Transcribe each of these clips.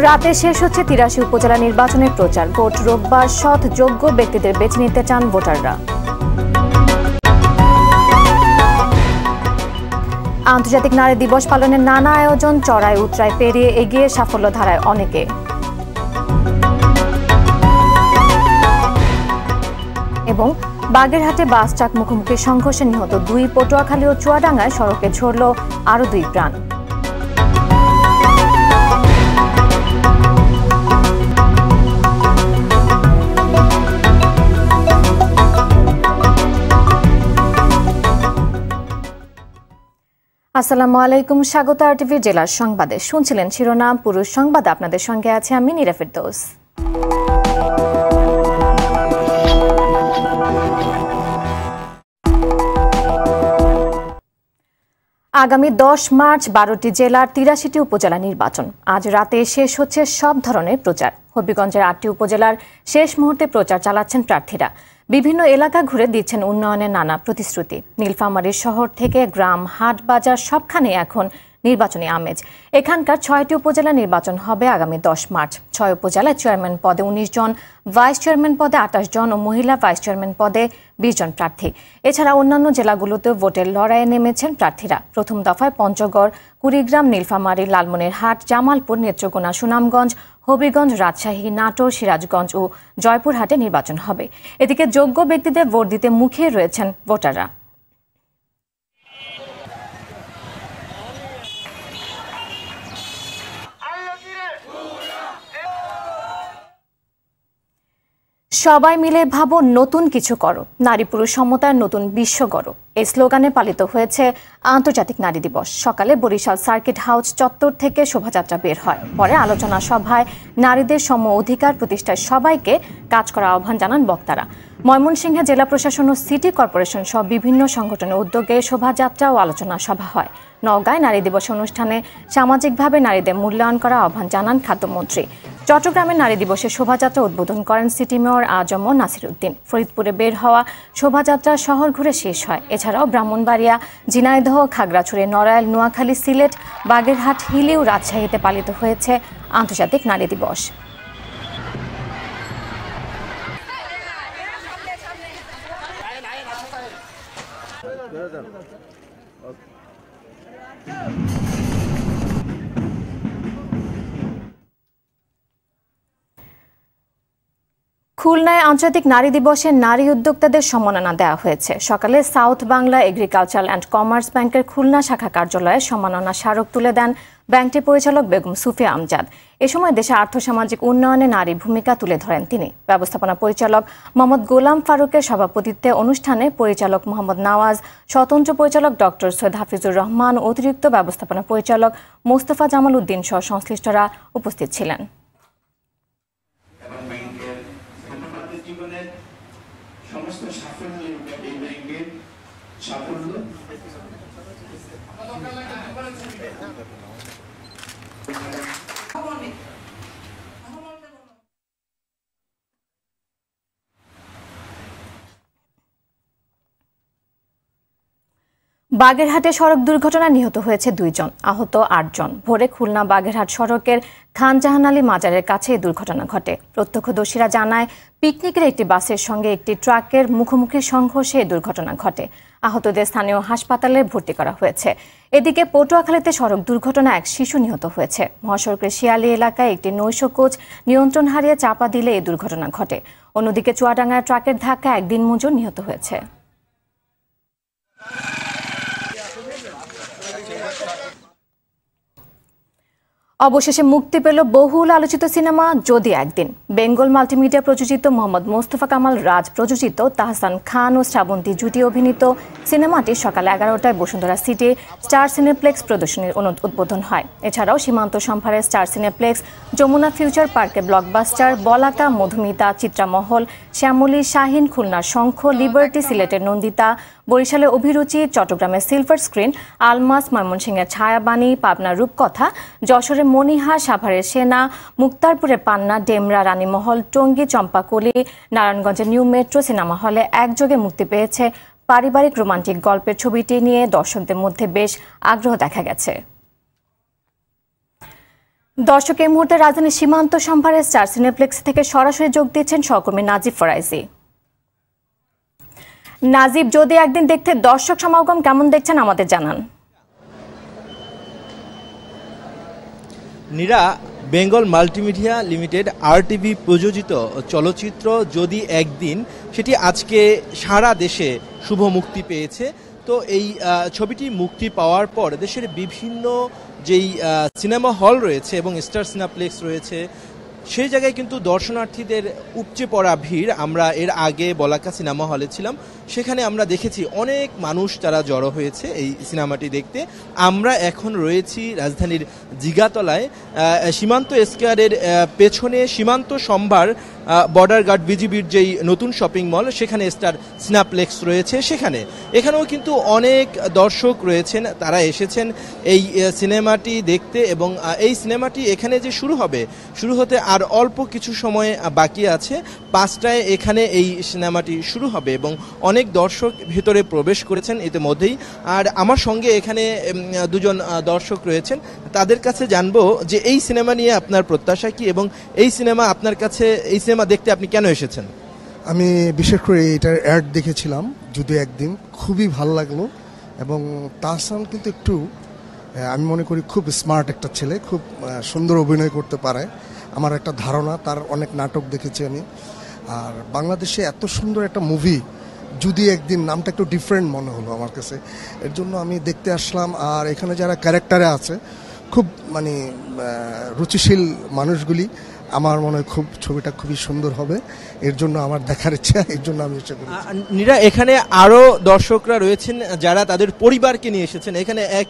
রাতে শেষ হচ্ছে ৮৩ উপজেলা নির্বাচনের প্রচার। ভোট রোববার, সৎ যোগ্য ব্যক্তিদের বেছে নিতে চান ভোটাররা। আন্তর্জাতিক নারী দিবস পালনের নানা আয়োজন, চড়াই উতরাই পেরিয়ে এগিয়ে সাফল্য ধারায় অনেকে। এবং বাগেরহাটে বাস ট্রাক মুখোমুখি সংঘর্ষে নিহত ২, পটুয়াখালী ও চুয়াডাঙ্গায় সড়কে ঝরল আরও ২ প্রাণ। আসসালামু আলাইকুম, স্বাগত RTV জেলার সংবাদে। শুনছিলেন শিরোনাম, পুরুষ সংবাদ। আপনাদের সঙ্গে আছে আমি নীরা ফেরদৌস। আগামী ১০ মার্চ ১২টি জেলার ৮৩টি উপজেলা নির্বাচন। আজ রাতে শেষ হচ্ছে সব ধরনের প্রচার। হবিগঞ্জের ৮টি উপজেলার শেষ মুহূর্তে প্রচার চালাচ্ছেন প্রার্থীরা। বিভিন্ন এলাকা ঘুরে দিচ্ছেন উন্নয়নের নানা প্রতিশ্রুতি। নীলফামারীর শহর থেকে গ্রাম, হাট, বাজার সবখানে এখন নির্বাচনী আমেজ। এখানকার ৬টি উপজেলা নির্বাচন হবে আগামী ১০ মার্চ। ৬ উপজেলায় চেয়ারম্যান পদে ১৯ জন, ভাইস চেয়ারম্যান পদে ২৮ জন ও মহিলা ভাইস চেয়ারম্যান পদে ২০ জন প্রার্থী। এছাড়া অন্যান্য জেলাগুলোতেও ভোটের লড়াইয়ে নেমেছেন প্রার্থীরা। প্রথম দফায় পঞ্চগড়, কুড়িগ্রাম, নীলফামারী, লালমনিরহাট, জামালপুর, নেত্রকোনা, সুনামগঞ্জ, হবিগঞ্জ, রাজশাহী, নাটোর, সিরাজগঞ্জ ও জয়পুরহাটে নির্বাচন হবে। এদিকে যোগ্য ব্যক্তিদের ভোট দিতে মুখিয়ে রয়েছেন ভোটাররা। সবাই মিলে ভাবো, নতুন কিছু করো, নারী পুরুষ সমতার নতুন বিশ্ব গড়ো। এই স্লোগানে পালিত হয়েছে আন্তর্জাতিক নারী দিবস। সকালে বরিশাল সার্কিট হাউস চত্বর থেকে শোভাযাত্রা বের হয়। পরে আলোচনা সভায় নারীদের সম অধিকার প্রতিষ্ঠায় সবাইকে কাজ করার আহ্বান জানান বক্তারা। ময়মনসিংহে জেলা প্রশাসন ও সিটি কর্পোরেশন সহ বিভিন্ন সংগঠনের উদ্যোগে শোভাযাত্রা ও আলোচনা সভা হয়। নওগাঁয় নারী দিবস অনুষ্ঠানে সামাজিকভাবে নারীদের মূল্যায়ন করার আহ্বান জানান খাদ্যমন্ত্রী। চট্টগ্রামে নারী দিবসের শোভাযাত্রা উদ্বোধন করেন সিটি মেয়র আজম নাসির উদ্দিন। ফরিদপুরে বের হওয়া শোভাযাত্রা শহর ঘুরে শেষ হয়। এছাড়াও ব্রাহ্মণবাড়িয়া, ঝিনাইদহ, খাগড়াছড়ি, নড়াইল, নোয়াখালী, সিলেট, বাগেরহাট, হিলি ও রাজশাহীতে পালিত হয়েছে আন্তর্জাতিক নারী দিবস। খুলনায় আন্তর্জাতিক নারী দিবসে নারী উদ্যোক্তাদের সম্মাননা দেওয়া হয়েছে। সকালে south Bangla agriculture and commerce ব্যাংকের খুলনা শাখা কার্যালয়ে সম্মাননা স্মারক তুলে দেন ব্যাংকটির পরিচালক বেগম সুফিয়া আমজাদ। এ সময় দেশের আর্থসামাজিক উন্নয়নে নারী ভূমিকা তুলে ধরেন তিনি। ব্যবস্থাপনা পরিচালক মোহাম্মদ গোলাম ফারুকের সভাপতিত্বে অনুষ্ঠানে পরিচালক মোহাম্মদ নওয়াজ, স্বতন্ত্র পরিচালক ডক্টর সৈয়দ হাফিজুর রহমান, অতিরিক্ত ব্যবস্থাপনা পরিচালক মোস্তফা জামাল উদ্দিন সহ সংশ্লিষ্টরা উপস্থিত ছিলেন। সমস্ত সাফল্য এই ব্যাংকের সাফল্য। বাগেরহাটে সড়ক দুর্ঘটনায় নিহত হয়েছে ২ জন, আহত ৮ জন। ভোরে খুলনা বাগেরহাট সড়কের খানজাহান আলী মাজারের কাছে এই দুর্ঘটনা ঘটে। প্রত্যক্ষদর্শীরা জানায়, পিকনিকের একটি বাসের সঙ্গে একটি ট্রাকের মুখোমুখি সংঘর্ষে এই দুর্ঘটনা ঘটে। আহতদের স্থানীয় হাসপাতালে ভর্তি করা হয়েছে। এদিকে পটুয়াখালীতে সড়ক দুর্ঘটনায় এক শিশু নিহত হয়েছে। মহাসড়কের শিয়ালি এলাকায় একটি নৈশ কোচ নিয়ন্ত্রণ হারিয়ে চাপা দিলে এই দুর্ঘটনা ঘটে। অন্যদিকে চুয়াডাঙ্গায় ট্রাকের ধাক্কায় এক দিনমজুর নিহত হয়েছে। অবশেষে মুক্তি পেল বহুল আলোচিত সিনেমা যদি একদিন। বেঙ্গল মাল্টিমিডিয়া প্রযোজিত, মোহাম্মদ মোস্তফা কামাল রাজ প্রযোজিত, তাহসান খান ও শ্রাবন্তী জুটি অভিনীত সিনেমাটি সকাল ১১টায় বসুন্ধরা সিটি স্টার সিনেপ্লেক্স প্রদর্শনীর উদ্বোধন হয়। এছাড়াও সীমান্ত সম্ভারের স্টার সিনেপ্লেক্স, যমুনা ফিউচার পার্কে ব্লকবাস্টার, বলাকা, মধুমিতা, চিত্রামহল, শ্যামলী, শাহিন, খুলনার শঙ্খ, লিবার্টি, সিলেটের নন্দিতা, বরিশালে অভিরুচি, চট্টগ্রামের সিলভার স্ক্রিন, আলমাস, ময়মনসিংহের ছায়াবাণী, পাবনার রূপকথা, যশোরের মনিহা, সাভারের সেনা, মুক্তারপুরের পান্না, ডেমরা, রানীমহল, টঙ্গী, চম্পাকলি, নারায়ণগঞ্জের নিউ মেট্রো সিনেমা হলে একযোগে মুক্তি পেয়েছে পারিবারিক রোমান্টিক গল্পের ছবিটি নিয়ে দর্শকদের মধ্যে বেশ আগ্রহ দেখা গেছে। দর্শক, এই মুহূর্তে রাজধানীর সীমান্ত সম্ভারের স্টার সিনেপ্লেক্স থেকে সরাসরি যোগ দিচ্ছেন সহকর্মী নাজিব ফরাইজি। নাজিব, যদি একদিন দেখতে দর্শক সমাগম কেমন দেখছেন আমাদের জানান। Neera, Bengal multimedia limited RTV প্রযোজিত চলচ্চিত্র যদি একদিন, সেটি আজকে সারা দেশে শুভ মুক্তি পেয়েছে। তো এই ছবিটি মুক্তি পাওয়ার পর দেশের বিভিন্ন যেই সিনেমা হল রয়েছে এবং স্টার সিনেপ্লেক্স রয়েছে, সেই জায়গায় কিন্তু দর্শনার্থীদের উপচে পড়া ভিড়। আমরা এর আগে বলাকা সিনেমা হলে ছিলাম, সেখানে আমরা দেখেছি অনেক মানুষ তারা জড়ো হয়েছে এই সিনেমাটি দেখতে। আমরা এখন রয়েছি রাজধানীর জিগাতলায়, সীমান্ত স্কয়ারের পেছনে সীমান্ত সম্ভার বর্ডার গার্ড বিজিবির যেই নতুন শপিং মল, সেখানে স্টার সিনেপ্লেক্স রয়েছে। এখানেও কিন্তু অনেক দর্শক রয়েছেন, তারা এসেছেন এই সিনেমাটি দেখতে। এবং এই সিনেমাটি এখানে যে শুরু হতে আর অল্প কিছু সময় বাকি আছে। 5টায় এখানে এই সিনেমাটি শুরু হবে এবং অনেক দর্শক ভেতরে প্রবেশ করেছেন ইতিমধ্যেই। আর আমার সঙ্গে এখানে দুজন দর্শক রয়েছেন, তাদের কাছে জানবো যে এই সিনেমা নিয়ে আপনার প্রত্যাশা কি এবং এই সিনেমা দেখতে আপনি কেন এসেছেন। আমি বিশেষ করে এটার অ্যাড দেখেছিলাম যদি একদিন, খুবই ভালো লাগলো। এবং তাহসান কিন্তু একটু, আমি মনে করি খুব স্মার্ট একটা ছেলে, খুব সুন্দর অভিনয় করতে পারে। আমার একটা ধারণা, তার অনেক নাটক দেখেছি আমি। আর বাংলাদেশে এত সুন্দর একটা মুভি যদি একদিন, নামটা একটু ডিফারেন্ট মনে হলো আমার কাছে, এর জন্য আমি দেখতে আসলাম। আর এখানে যারা ক্যারেক্টারে আছে খুব রুচিশীল মানুষগুলি, আমার মনে হয় ছবিটা খুবই সুন্দর হবে। এর জন্য আমার দেখার ইচ্ছা, এর জন্য আমি ইচ্ছা করি। নীরা, এখানে আরো দর্শকরা রয়েছেন যারা তাদের পরিবারকে নিয়ে এসেছেন। এখানে এক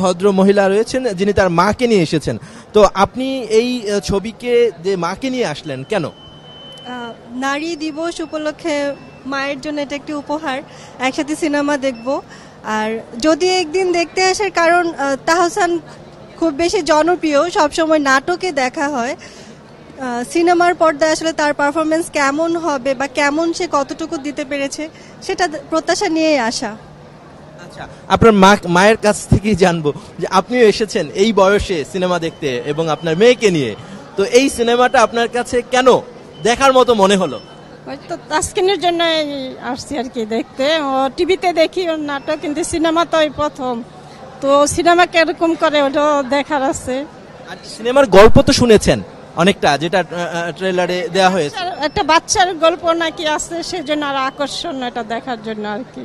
ভদ্র মহিলা রয়েছেন যিনি তার মাকে নিয়ে এসেছেন। তো আপনি এই ছবিকে যে মাকে নিয়ে আসলেন কেন? নারী দিবস উপলক্ষে মায়ের জন্য এটা একটি উপহার, একসাথে সিনেমা দেখব। আর যদি একদিন দেখতে আসার কারণ, তাহসান খুব বেশি জনপ্রিয়, সবসময় নাটকে দেখা হয়। সিনেমার পর্দায় আসলে তার পারফরমেন্স কেমন হবে বা কেমন সে কতটুকু দিতে পেরেছে, সেটা প্রত্যাশা নিয়েই আসা। আচ্ছা, আপনার মায়ের কাছ থেকেই জানবো যে আপনিও এসেছেন এই বয়সে সিনেমা দেখতে এবং আপনার মেয়েকে নিয়ে। তো এই সিনেমাটা আপনার কাছে কেন দেখার মতো মনে হলো? তো তাসকিনের জন্য আসছি আর কি দেখতে। ও টিভিতে দেখি ওর নাটক, কিন্তু সিনেমা তো এই প্রথম। তো সিনেমা কিরকম করে ওটা দেখার আছে। আর সিনেমার গল্প তো শুনেছেন অনেকটা, যেটা ট্রেলারে দেয়া হয়েছে। একটা বাচ্চার গল্প নাকি আছে, সেজন্য আর আকর্ষণ এটা দেখার জন্য আর কি।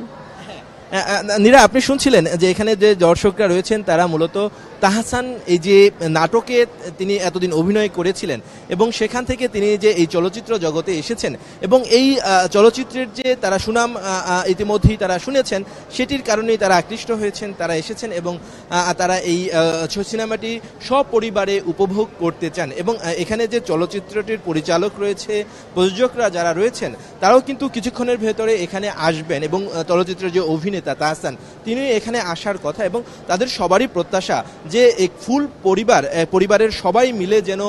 নীরা, আপনি শুনছিলেন যে এখানে যে দর্শকরা রয়েছেন তারা মূলত তাহসান এই যে নাটকে তিনি এতদিন অভিনয় করেছিলেন এবং সেখান থেকে তিনি যে এই চলচ্চিত্র জগতে এসেছেন এবং এই চলচ্চিত্রের যে তারা সুনাম ইতিমধ্যেই তারা শুনেছেন, সেটির কারণেই তারা আকৃষ্ট হয়েছেন, তারা এসেছেন এবং তারা এই সিনেমাটি সপরিবারে উপভোগ করতে চান। এবং এখানে যে চলচ্চিত্রটির পরিচালক রয়েছে, প্রযোজকরা যারা রয়েছেন, তারাও কিন্তু কিছুক্ষণের ভেতরে এখানে আসবেন এবং চলচ্চিত্রের যে অভিনেতা তাহসান, তিনি এখানে আসার কথা এবং তাদের সবারই প্রত্যাশা যে এক ফুল পরিবারের সবাই মিলে যেন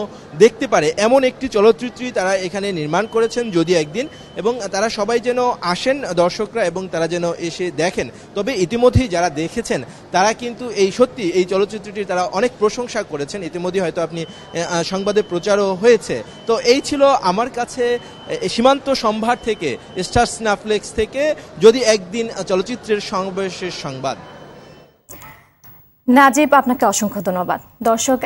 দেখতে পারে এমন একটি চলচ্চিত্রই তারা এখানে নির্মাণ করেছেন যদি একদিন। এবং তারা সবাই যেন আসেন দর্শকরা এবং তারা যেন এসে দেখেন। তবে ইতিমধ্যেই যারা দেখেছেন তারা কিন্তু সত্যি এই চলচ্চিত্রটির তারা অনেক প্রশংসা করেছেন। ইতিমধ্যে হয়তো আপনি সংবাদে প্রচারও হয়েছে। তো এই ছিল আমার কাছে সীমান্ত সম্ভার থেকে, স্টার সিনেপ্লেক্স থেকে যদি একদিন চলচ্চিত্রের সর্বশেষ সংবাদ। নাজিব, আপনাকে অসংখ্য ধন্যবাদ। দর্শক,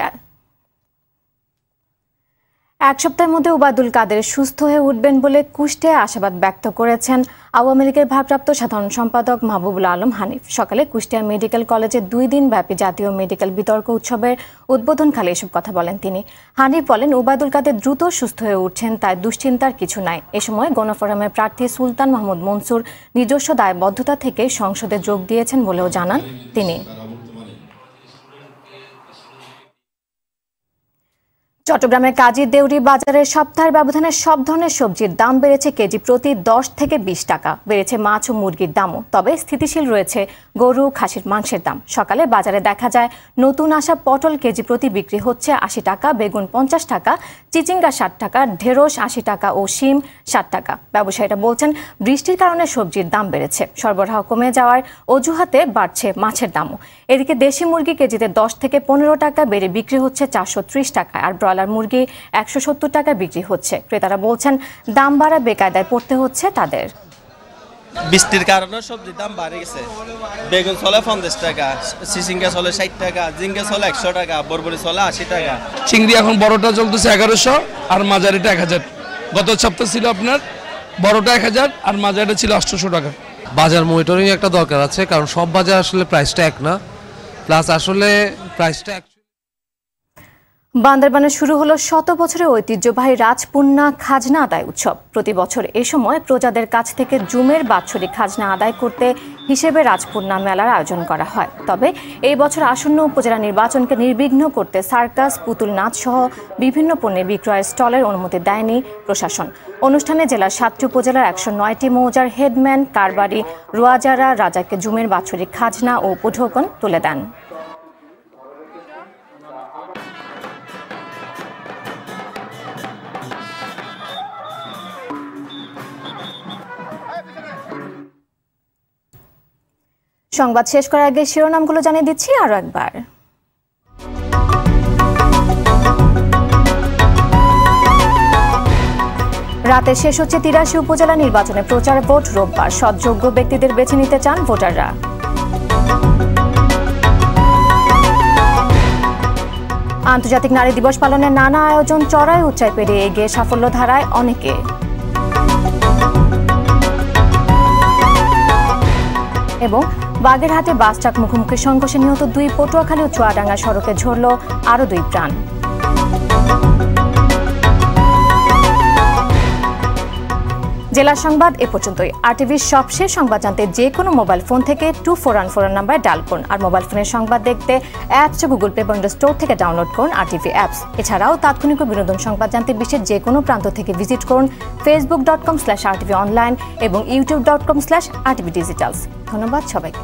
এক সপ্তাহের মধ্যে ওবায়দুল কাদের সুস্থ হয়ে উঠবেন বলে কুষ্টিয়ায় আশাবাদ ব্যক্ত করেছেন আওয়ামী লীগের ভারপ্রাপ্ত সাধারণ সম্পাদক মাহবুবুল আলম হানিফ। সকালে কুষ্টিয়া মেডিকেল কলেজে 2 দিন ব্যাপী জাতীয় মেডিকেল বিতর্ক উৎসবের উদ্বোধনকালে এসব কথা বলেন তিনি। হানিফ বলেন, ওবায়দুল কাদের দ্রুত সুস্থ হয়ে উঠছেন, তাই দুশ্চিন্তার কিছু নাই। এ সময় গণফোরামের প্রার্থী সুলতান মাহমুদ মনসুর নিজস্ব দায়বদ্ধতা থেকে সংসদে যোগ দিয়েছেন বলেও জানান তিনি। চট্টগ্রামের কাজী দেউরি বাজারে সপ্তাহের ব্যবধানে সব ধরনের সবজির দাম বেড়েছে কেজি প্রতি 10 থেকে 20 টাকা। বেড়েছে মাছ ও মুরগির দামও, তবে স্থিতিশীল রয়েছে গরু খাসির মাংসের দাম। সকালে বাজারে দেখা যায় নতুন আসা পটল কেজি প্রতি বিক্রি হচ্ছে 80 টাকা, বেগুন 50 টাকা, চিচিঙ্গা 60 টাকা, ঢেঁড়স 80 টাকা ও শিম 60 টাকা। ব্যবসায়ীরা বলছেন বৃষ্টির কারণে সবজির দাম বেড়েছে, সরবরাহ কমে যাওয়ার অজুহাতে বাড়ছে মাছের দামও। এদিকে দেশি মুরগি কেজিতে 10 থেকে 15 টাকা বেড়ে বিক্রি হচ্ছে 430 টাকায়, আর ব্রয়লার মুরগি 170 টাকা বিক্রি হচ্ছে। ক্রেতারা বলছেন দাম বাড়া বেকায়দায় পড়তে হচ্ছে তাদের। বৃষ্টির কারণে সবজির দাম বাড়ে গেছে। বেগুন চলে 50 টাকা, চিচিঙ্গা চলে 60 টাকা, ঝিঙ্গা চলে 100 টাকা, বরবরি চলে 80 টাকা। চিংড়ি এখন বড়টা চলতেছে 1100 আর মাঝারিটা 1000। গত সপ্তাহে ছিল আপনার বড়টা 1000 আর মাঝারিটা ছিল 800 টাকা। বাজার মনিটরিং একটা দরকার আছে, কারণ সব বাজার আসলে প্রাইসটা এক না, প্লাস আসলে প্রাইসটা বান্দরবানে শুরু হলো শত বছরের ঐতিহ্যবাহী রাজপুন্না খাজনা আদায় উৎসব। প্রতি বছর এ সময় প্রজাদের কাছ থেকে জুমের বাৎসরিক খাজনা আদায় করতে হিসেবে রাজপুন্না মেলার আয়োজন করা হয়। তবে এই বছর আসন্ন উপজেলা নির্বাচনকে নির্বিঘ্ন করতে সার্কাস, পুতুল নাচ সহ বিভিন্ন পণ্যের বিক্রয়ের স্টলের অনুমতি দেয়নি প্রশাসন। অনুষ্ঠানে জেলার 7টি উপজেলার 109টি মৌজার হেডম্যান, কারবারি, রোয়াজারা রাজাকে জুমের বাৎসরিক খাজনা ও উপঢৌকন তুলে দেন। সংবাদ শেষ করার আগে শিরোনামগুলো জানিয়ে দিচ্ছি আরো একবার। রাতে শেষ হচ্ছে 83 উপজেলা নির্বাচনে প্রচার ভোট। রোববার সৎযোগ্য ব্যক্তিদের বেছে নিতে চান ভোটাররা। আন্তর্জাতিক নারী দিবস পালনের নানা আয়োজন, চড়াই উচ্চাই পেরিয়ে এগিয়ে সাফল্য ধারায় অনেকে। এবং বাগেরহাটে বাস ট্রাক মুখোমুখি সংঘর্ষে নিহত 2, পটুয়াখালী ও চুয়াডাঙ্গা সড়কে ঝরল আরো 2 প্রাণ। জেলা সংবাদ এ পর্যন্তই। আরটিভির সবশেষ সংবাদ জানতে যে কোনো মোবাইল ফোন থেকে 2414 নাম্বারে ডায়াল করুন। আর মোবাইল ফোনের সংবাদ দেখতে অ্যাপস গুগল প্লে বা স্টোর থেকে ডাউনলোড করুন আরটিভি অ্যাপস। এছাড়াও তাৎক্ষণিক ও বিনোদন সংবাদ জানতে বিশ্বের যে কোনো প্রান্ত থেকে ভিজিট করুন facebook.com/rtvonline এবং youtube.com/rtvdigitals। ধন্যবাদ সবাইকে।